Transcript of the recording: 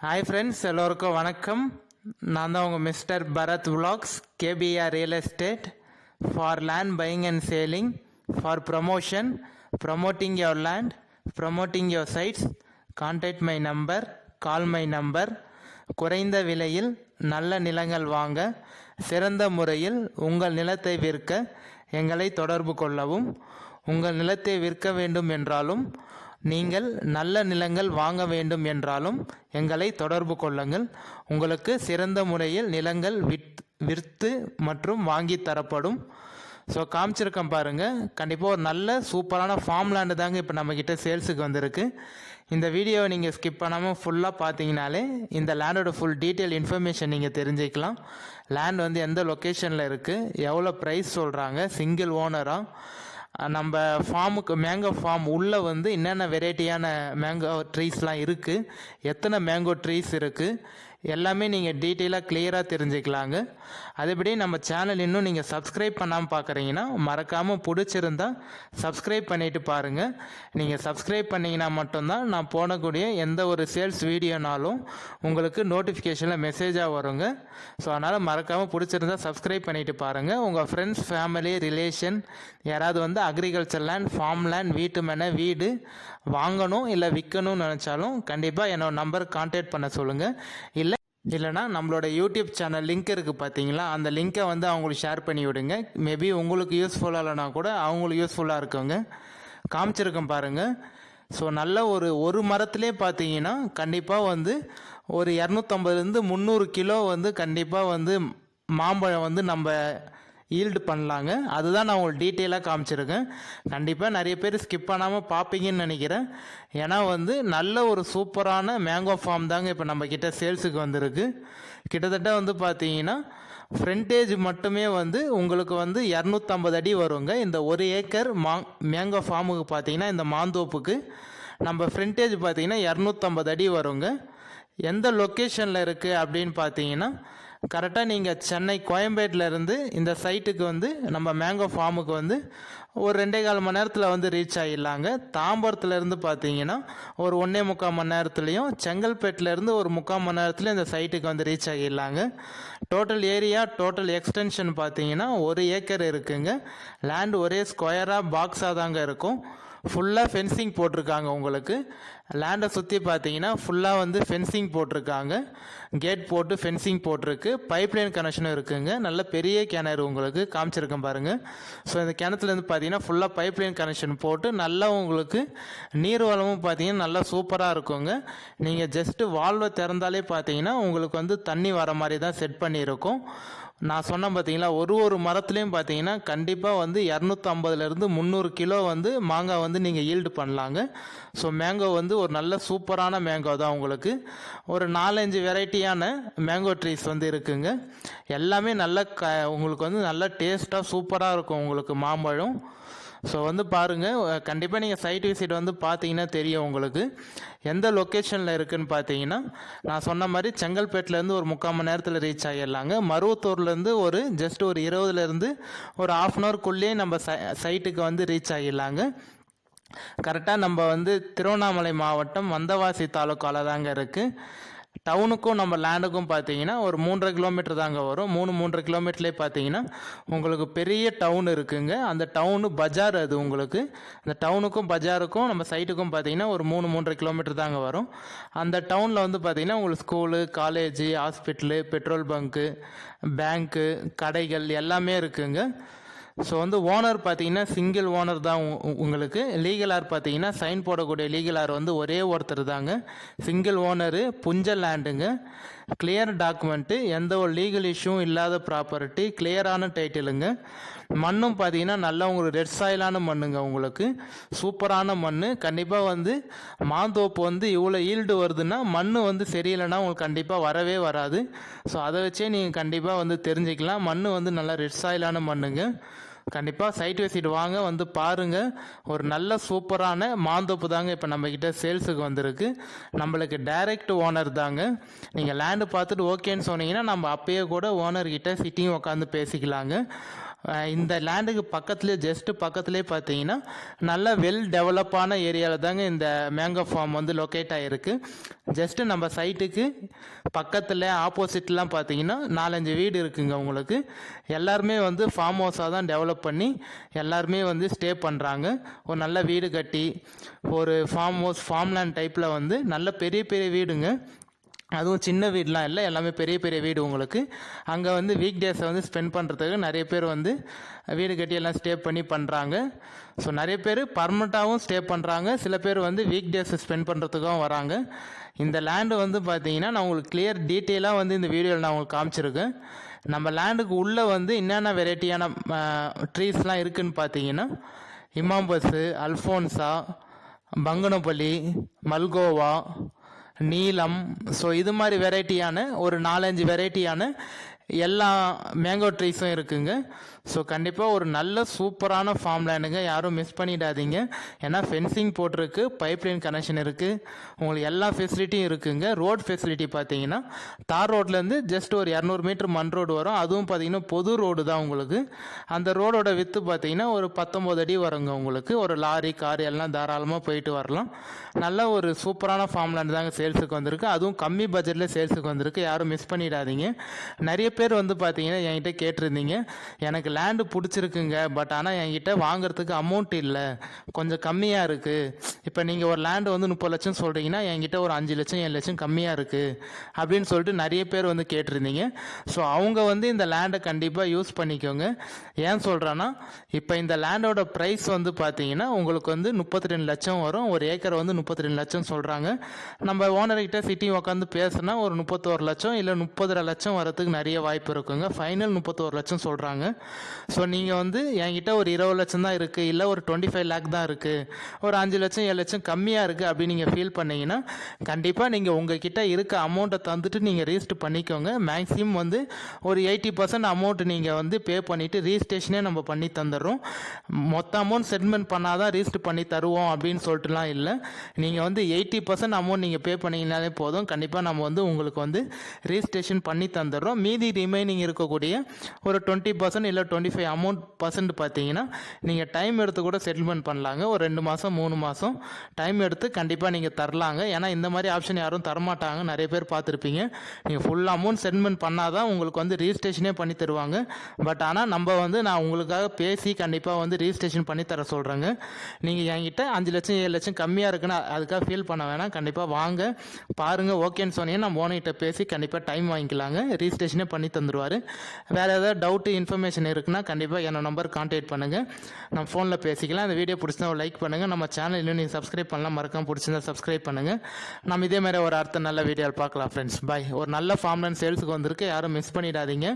Hi friends, எல்லோருக்கும் வணக்கம். நான் தான் உங்கள் மிஸ்டர் பரத் விலாக்ஸ், KPR real estate for land buying and selling, for promoting your land, promoting your sites. Contact my number, call my number. குறைந்த விலையில் நல்ல நிலங்கள் வாங்க, சிறந்த முறையில் உங்கள் நிலத்தை விற்க எங்களை தொடர்பு கொள்ளவும். உங்கள் நிலத்தை விற்க வேண்டும் என்றாலும், நீங்கள் நல்ல நிலங்கள் வாங்க வேண்டும் என்றாலும் எங்களை தொடர்பு கொள்ளுங்கள். உங்களுக்கு சிறந்த முறையில் நிலங்கள் விற்று மற்றும் வாங்கி தரப்படும். ஸோ காமிச்சிருக்கேன் பாருங்கள். கண்டிப்பாக ஒரு நல்ல சூப்பரான ஃபார்ம் லேண்டு தாங்க இப்போ நம்மக்கிட்ட சேல்ஸுக்கு வந்திருக்கு. இந்த வீடியோவை நீங்கள் ஸ்கிப் பண்ணாமல் ஃபுல்லாக பார்த்தீங்கனாலே இந்த லேண்டோட ஃபுல் டீட்டெயில் இன்ஃபர்மேஷன் நீங்கள் தெரிஞ்சுக்கலாம். லேண்ட் வந்து எந்த லொக்கேஷனில் இருக்குது, எவ்வளோ ப்ரைஸ் சொல்கிறாங்க, சிங்கிள் ஓனராக, நம்ம ஃபார்முக்கு மேங்கோ ஃபார்ம் உள்ளே வந்து என்னென்ன வெரைட்டியான மேங்கோ ட்ரீஸ்லாம் இருக்குது, எத்தனை மேங்கோ ட்ரீஸ் இருக்குது, எல்லாமே நீங்கள் டீட்டெயிலாக கிளியராக தெரிஞ்சுக்கலாங்க. அதேபடி நம்ம சேனல் இன்னும் நீங்கள் சப்ஸ்கிரைப் பண்ணாமல் பார்க்குறீங்கன்னா மறக்காமல் பிடிச்சிருந்தா சப்ஸ்கிரைப் பண்ணிவிட்டு பாருங்கள். நீங்கள் சப்ஸ்கிரைப் பண்ணிங்கன்னா மட்டும்தான் நான் போடக்கூடிய எந்த ஒரு சேல்ஸ் வீடியோனாலும் உங்களுக்கு நோட்டிஃபிகேஷனில் மெசேஜாக வருங்க. ஸோ அதனால் மறக்காமல் பிடிச்சிருந்தா சப்ஸ்கிரைப் பண்ணிவிட்டு பாருங்கள். உங்கள் ஃப்ரெண்ட்ஸ், ஃபேமிலி, ரிலேஷன் யாராவது வந்து அக்ரிகல்ச்சர் லேண்ட், ஃபார்ம் லேண்ட், வீட்டு மேலே வீடு வாங்கணும் இல்லை விற்கணும்னு நினச்சாலும் கண்டிப்பாக என்னோட நம்பர் கான்டாக்ட் பண்ண சொல்லுங்கள். இல்லைனா நம்மளோட யூடியூப் சேனல் லிங்க் இருக்குது பார்த்தீங்களா, அந்த லிங்க்கை வந்து அவங்களுக்கு ஷேர் பண்ணி விடுங்க. மேபி உங்களுக்கு யூஸ்ஃபுல்லாக இல்லைனா கூட அவங்களுக்கு யூஸ்ஃபுல்லாக இருக்குங்க. காமிச்சிருக்கேன் பாருங்கள். ஸோ நல்ல ஒரு மரத்துலேயே பார்த்தீங்கன்னா கண்டிப்பாக வந்து ஒரு 250 300 கிலோ வந்து கண்டிப்பாக வந்து மாம்பழம் வந்து நம்ம ஈல்டு பண்ணலாங்க. அதுதான் நான் உங்களுக்கு டீட்டெயிலாக காமிச்சிருக்கேன். கண்டிப்பாக நிறைய பேர் ஸ்கிப் பண்ணாமல் பார்ப்பீங்கன்னு நினைக்கிறேன். ஏன்னா வந்து நல்ல ஒரு சூப்பரான மேங்கோ ஃபார்ம் தாங்க இப்போ நம்மக்கிட்ட சேல்ஸுக்கு வந்திருக்கு. கிட்டத்தட்ட வந்து பார்த்தீங்கன்னா ஃப்ரண்டேஜ் மட்டுமே வந்து உங்களுக்கு வந்து 250 அடி வருங்க. இந்த 1 ஏக்கர் மேங்கோ ஃபார்முக்கு பார்த்தீங்கன்னா, இந்த மாந்தோப்புக்கு நம்ம ஃப்ரண்டேஜ் பார்த்தீங்கன்னா 250 அடி வருங்க. எந்த லொக்கேஷனில் இருக்குது அப்படின்னு பார்த்தீங்கன்னா, கரெக்டாக நீங்கள் சென்னை கோயம்பேட்டிலேருந்து இந்த சைட்டுக்கு வந்து நம்ம மேங்கோ ஃபார்முக்கு வந்து ஒரு 2.25 மணி நேரத்தில் வந்து ரீச் ஆகிடலாங்க. தாம்பரத்துலேருந்து பார்த்தீங்கன்னா ஒரு 1.25 மணி நேரத்துலையும், செங்கல்பேட்டிலேருந்து ஒரு 3/4 மணி நேரத்துலையும் இந்த சைட்டுக்கு வந்து ரீச் ஆகிடலாங்க. டோட்டல் ஏரியா, டோட்டல் எக்ஸ்டென்ஷன் பார்த்தீங்கன்னா 1 ஏக்கர் இருக்குங்க. லேண்ட் ஒரே ஸ்கொயராக பாக்ஸாக தாங்க இருக்கும். ஃபுல்லாக ஃபென்சிங் போட்டிருக்காங்க. உங்களுக்கு லேண்டை சுற்றி பார்த்தீங்கன்னா ஃபுல்லாக வந்து ஃபென்சிங் போட்டிருக்காங்க. கேட் போட்டு ஃபென்சிங் போட்டிருக்கு. பைப்லைன் கனெக்ஷனும் இருக்குங்க. நல்ல பெரிய கிணறு உங்களுக்கு காமிச்சிருக்கேன் பாருங்கள். ஸோ இந்த கிணத்துலேருந்து பார்த்தீங்கன்னா ஃபுல்லாக பைப்லைன் கனெக்ஷன் போட்டு நல்லா உங்களுக்கு நீர் வளமும் பார்த்தீங்கன்னா நல்லா சூப்பராக இருக்குங்க. நீங்கள் ஜஸ்ட்டு வால்வை திறந்தாலே பார்த்தீங்கன்னா உங்களுக்கு வந்து தண்ணி வர மாதிரி தான் செட் பண்ணியிருக்கும். நான் சொன்னேன் பார்த்தீங்களா, ஒரு மரத்துலேயும் பார்த்தீங்கன்னா கண்டிப்பாக வந்து 250 300 கிலோ வந்து மாங்காய் வந்து நீங்கள் ஈல்டு பண்ணலாங்க. ஸோ மேங்கோ வந்து ஒரு நல்ல சூப்பரான மேங்கோ தான். உங்களுக்கு ஒரு 4-5 வெரைட்டியான மேங்கோ ட்ரீஸ் வந்து இருக்குங்க. எல்லாமே நல்ல உங்களுக்கு வந்து நல்ல டேஸ்ட்டாக சூப்பராக இருக்கும் உங்களுக்கு மாம்பழம். ஸோ வந்து பாருங்கள், கண்டிப்பாக நீங்கள் சைட் விசிட் வந்து பார்த்தீங்கன்னா தெரியும் உங்களுக்கு எந்த லொக்கேஷனில் இருக்குதுன்னு. பார்த்தீங்கன்னா நான் சொன்ன மாதிரி செங்கல்பேட்டிலேருந்து ஒரு 3/4 மணி நேரத்தில் ரீச் ஆகிடலாங்க. மருவத்தூர்லேருந்து ஒரு ஜஸ்ட் ஒரு 20 ஒரு 1/2 ஹவர்க்குள்ளேயே நம்ம சைட்டுக்கு வந்து ரீச் ஆகிடலாங்க. கரெக்டாக நம்ம வந்து திருவண்ணாமலை மாவட்டம் வந்தவாசி தாலுக்காவில் தாங்க இருக்குது. டவுனுக்கும் நம்ம லேண்டுக்கும் பார்த்தீங்கன்னா ஒரு 3.5 கிலோமீட்டர் தாங்க வரும். 3.5 கிலோமீட்டர்லேயே பார்த்தீங்கன்னா உங்களுக்கு பெரிய டவுன் இருக்குங்க. அந்த டவுனு பஜார். அது உங்களுக்கு அந்த டவுனுக்கும் பஜாருக்கும் நம்ம சைட்டுக்கும் பார்த்தீங்கன்னா ஒரு 3.5 கிலோமீட்டர் தாங்க வரும். அந்த டவுனில் வந்து பார்த்தீங்கன்னா உங்களுக்கு school, college, hospital, petrol bunk, bank, கடைகள் எல்லாமே இருக்குங்க. ஸோ வந்து ஓனர் பார்த்தீங்கன்னா சிங்கிள் ஓனர் தான் உங்களுக்கு. லீகலார் பார்த்தீங்கன்னா சைன் போடக்கூடிய லீகலார் வந்து ஒரே ஒருத்தர் தாங்க. சிங்கிள் ஓனரு, புஞ்ச லேண்டுங்க. கிளியர் டாக்குமெண்ட்டு, எந்த ஒரு லீகல் இஷ்யூவும் இல்லாத ப்ராப்பர்ட்டி, கிளியரான டைட்டிலுங்க. மண்ணும் பார்த்தீங்கன்னா நல்லா உங்களுக்கு ரெட் சாயிலான மண்ணுங்க. உங்களுக்கு சூப்பரான மண். கண்டிப்பாக வந்து மாந்தோப்பு வந்து இவ்வளோ ஈல்டு வருதுன்னா மண் வந்து சரியில்லைன்னா உங்களுக்கு கண்டிப்பாக வரவே வராது. ஸோ அதை வச்சே நீங்கள் கண்டிப்பாக வந்து தெரிஞ்சுக்கலாம். மண் வந்து நல்லா ரெட் சாயிலான மண்ணுங்க. கண்டிப்பாக சைட் விசிட் வாங்க, வந்து பாருங்கள். ஒரு நல்ல சூப்பரான மாந்தோப்பு தாங்க இப்போ நம்மக்கிட்ட சேல்ஸுக்கு வந்திருக்கு. நம்மளுக்கு டைரக்ட் ஓனர் தாங்க. நீங்கள் லேண்டு பார்த்துட்டு ஓகேன்னு சொன்னீங்கன்னா நம்ம அப்பயே கூட ஓனர்கிட்ட சிட்டிங் உட்காந்து பேசிக்கலாங்க. இந்த லேண்டுக்கு பக்கத்துலேயே ஜஸ்ட்டு பக்கத்துலேயே பார்த்தீங்கன்னா நல்ல வெல் டெவலப்பான ஏரியாவில் தாங்க இந்த மேங்கோ ஃபார்ம் வந்து லொக்கேட் ஆகிருக்கு. ஜஸ்ட்டு நம்ம சைட்டுக்கு பக்கத்தில் ஆப்போசிட்லாம் பார்த்தீங்கன்னா 4-5 வீடு இருக்குங்க உங்களுக்கு. எல்லாருமே வந்து ஃபார்ம் ஹவுஸாக தான் டெவலப் பண்ணி எல்லாருமே வந்து ஸ்டே பண்ணுறாங்க. ஒரு நல்ல வீடு கட்டி ஒரு ஃபார்ம் ஹவுஸ் ஃபார்ம்லேண்ட் டைப்பில் வந்து நல்ல பெரிய பெரிய வீடுங்க. அதுவும் சின்ன வீடெலாம் இல்லை, எல்லாமே பெரிய பெரிய வீடு உங்களுக்கு. அங்கே வந்து வீக் டேஸை வந்து ஸ்பெண்ட் பண்ணுறதுக்கு நிறைய பேர் வந்து வீடு கட்டி எல்லாம் ஸ்டே பண்ணி பண்ணுறாங்க. ஸோ நிறைய பேர் பர்மனெண்ட்டாகவும் ஸ்டே பண்ணுறாங்க, சில பேர் வந்து வீக் டேஸை ஸ்பெண்ட் பண்ணுறதுக்காகவும் வராங்க. இந்த லேண்டு வந்து பார்த்தீங்கன்னா நான் உங்களுக்கு கிளியர் டீட்டெயிலாக வந்து இந்த வீடியோவில் நான் உங்களுக்கு காமிச்சிருக்கேன். நம்ம லேண்டுக்கு உள்ளே வந்து என்னென்ன வெரைட்டியான ட்ரீஸ்லாம் இருக்குதுன்னு பார்த்தீங்கன்னா இமாம்பஸு, அல்ஃபோன்ஸா, பங்கனப்பள்ளி, மல்கோவா, நீலம், ஸோ இது மாதிரி வெரைட்டியான ஒரு 4-5 வெரைட்டியான எல்லா மேங்கோ ட்ரீஸும் இருக்குங்க. ஸோ கண்டிப்பாக ஒரு நல்ல சூப்பரான ஃபார்ம் லேண்டுங்க, யாரும் மிஸ் பண்ணிடாதீங்க. ஏன்னா ஃபென்சிங் போட்டிருக்கு, பைப்லைன் கனெக்ஷன் இருக்குது, உங்களுக்கு எல்லா ஃபெசிலிட்டியும் இருக்குங்க. ரோட் ஃபெசிலிட்டி பார்த்தீங்கன்னா தார் ரோட்லேருந்து ஜஸ்ட் ஒரு 200 மீட்டர் மண் ரோடு வரும். அதுவும் பார்த்தீங்கன்னா பொது ரோடு தான் உங்களுக்கு. அந்த ரோடோட வித்து பார்த்தீங்கன்னா ஒரு 19 அடி வருங்க உங்களுக்கு. ஒரு லாரி கார் எல்லாம் தாராளமாக போயிட்டு வரலாம். நல்ல ஒரு சூப்பரான ஃபார்ம் லேண்டு தாங்க சேல்ஸுக்கு வந்திருக்கு. அதுவும் கம்மி பட்ஜெட்டில் சேல்ஸுக்கு வந்திருக்கு, யாரும் மிஸ் பண்ணிடாதீங்க. நிறைய பேர் வந்து பார்த்தீங்கன்னா என்கிட்ட கேட்டிருந்தீங்க, எனக்கு லேண்டு பிடிச்சிருக்குங்க, பட் ஆனால் என்கிட்ட வாங்குறதுக்கு அமௌண்ட் இல்லை, கொஞ்சம் கம்மியாக இருக்குது. இப்போ நீங்கள் ஒரு லேண்டு வந்து 30 லட்சம் சொல்கிறீங்கன்னா என்கிட்ட ஒரு 5 லட்சம் 7 லட்சம் கம்மியாக இருக்குது அப்படின்னு சொல்லிட்டு நிறைய பேர் வந்து கேட்டிருந்தீங்க. ஸோ அவங்க வந்து இந்த லேண்டை கண்டிப்பாக யூஸ் பண்ணிக்கோங்க. ஏன் சொல்கிறேன்னா இப்போ இந்த லேண்டோட ப்ரைஸ் வந்து பார்த்தீங்கன்னா உங்களுக்கு வந்து 32 லட்சம் வரும். ஒரு ஏக்கர் வந்து 32 லட்சம் சொல்கிறாங்க. நம்ம ஓனர்கிட்ட சிட்டி உட்காந்து பேசுனா ஒரு 31 லட்சம் இல்லை 30 லட்சம் வரதுக்கு நிறைய வாய்ப்பு இருக்குங்க. ஃபைனல் 31 லட்சம் சொல்கிறாங்க. ஸோ நீங்கள் வந்து என்கிட்ட ஒரு 20 லட்சம் தான் இருக்குது, இல்லை ஒரு 25 லேக் தான் இருக்குது, ஒரு 5 லட்சம் 7 லட்சம் கம்மியாக இருக்குது அப்படின்னு நீங்கள் ஃபீல் பண்ணிங்கன்னா கண்டிப்பாக நீங்கள் உங்கள் கிட்ட இருக்க அமௌண்ட்டை தந்துட்டு நீங்கள் ரீஸ்ட் பண்ணிக்கோங்க. மேக்ஸிமம் வந்து ஒரு 80% அமௌண்ட் நீங்கள் வந்து பே பண்ணிவிட்டு ரீஸ்டேஷனே நம்ம பண்ணி தந்துடுறோம். மொத்த அமௌண்ட் செட்டில்மெண்ட் பண்ணால் தான் ரீஸ்ட் பண்ணி தருவோம் அப்படின்னு சொல்லிட்டுலாம் இல்லை. நீங்கள் வந்து 80% அமௌண்ட் நீங்கள் பே பண்ணிங்கனாலே போதும், கண்டிப்பாக நம்ம வந்து உங்களுக்கு வந்து ரீஸ்டேஷன் பண்ணி தந்துடுறோம். மீதி ரிமைனிங் இருக்கக்கூடிய ஒரு 20% இல்லை 25% பார்த்தீங்கன்னா நீங்கள் டைம் எடுத்து கூட செட்டில்மெண்ட் பண்ணலாங்க. ஒரு 2 மாதம் 3 மாதம் டைம் எடுத்து கண்டிப்பாக நீங்கள் தரலாங்க. ஏன்னா இந்த மாதிரி ஆப்ஷன் யாரும் தரமாட்டாங்க, நிறைய பேர் பார்த்துருப்பீங்க. நீங்கள் ஃபுல் அமௌண்ட் செட்டில்மெண்ட் பண்ணால் தான் உங்களுக்கு வந்து ரீஸ்டேஷனே பண்ணி தருவாங்க. பட் ஆனால் நம்ம வந்து நான் உங்களுக்காக பேசி கண்டிப்பாக வந்து ரீஸ்டேஷன் பண்ணி தர சொல்கிறேங்க. நீங்கள் என்கிட்ட 5 லட்சம் 7 லட்சம் கம்மியாக இருக்குன்னு அதுக்காக ஃபீல் பண்ண வேணாம், கண்டிப்பாக வாங்க பாருங்கள். ஓகேன்னு சொன்னீங்கன்னா நம்ம ஓனர்கிட்ட பேசி கண்டிப்பாக டைம் வாங்கிக்கலாங்க, ரீஸ்டேஷனே பண்ணி தந்துடுவார். வேறு ஏதாவது டவுட்டு இன்ஃபர்மேஷன் இருக்குன்னா கண்டிப்பாக என்னோட நம்பர் கான்டாக்ட் பண்ணுங்கள், நம்ம ஃபோனில் பேசிக்கலாம். இந்த வீடியோ பிடிச்சிருந்தா லைக் பண்ணுங்கள், நம்ம சேனல் இன்னும் நீங்கள் சப்ஸ்கிரைப் பண்ணலாம், மறக்காம பிடிச்சிருந்தா சப்ஸ்கிரைப் பண்ணுங்கள். நம்ம இதே மாதிரி ஒரு அடுத்த நல்ல வீடியோவில் பார்க்கலாம் ஃப்ரெண்ட்ஸ். பாய். ஒரு நல்ல ஃபார்ம் லேண்ட் சேல்ஸுக்கு வந்திருக்கு, யாரும் மிஸ் பண்ணிடாதீங்க.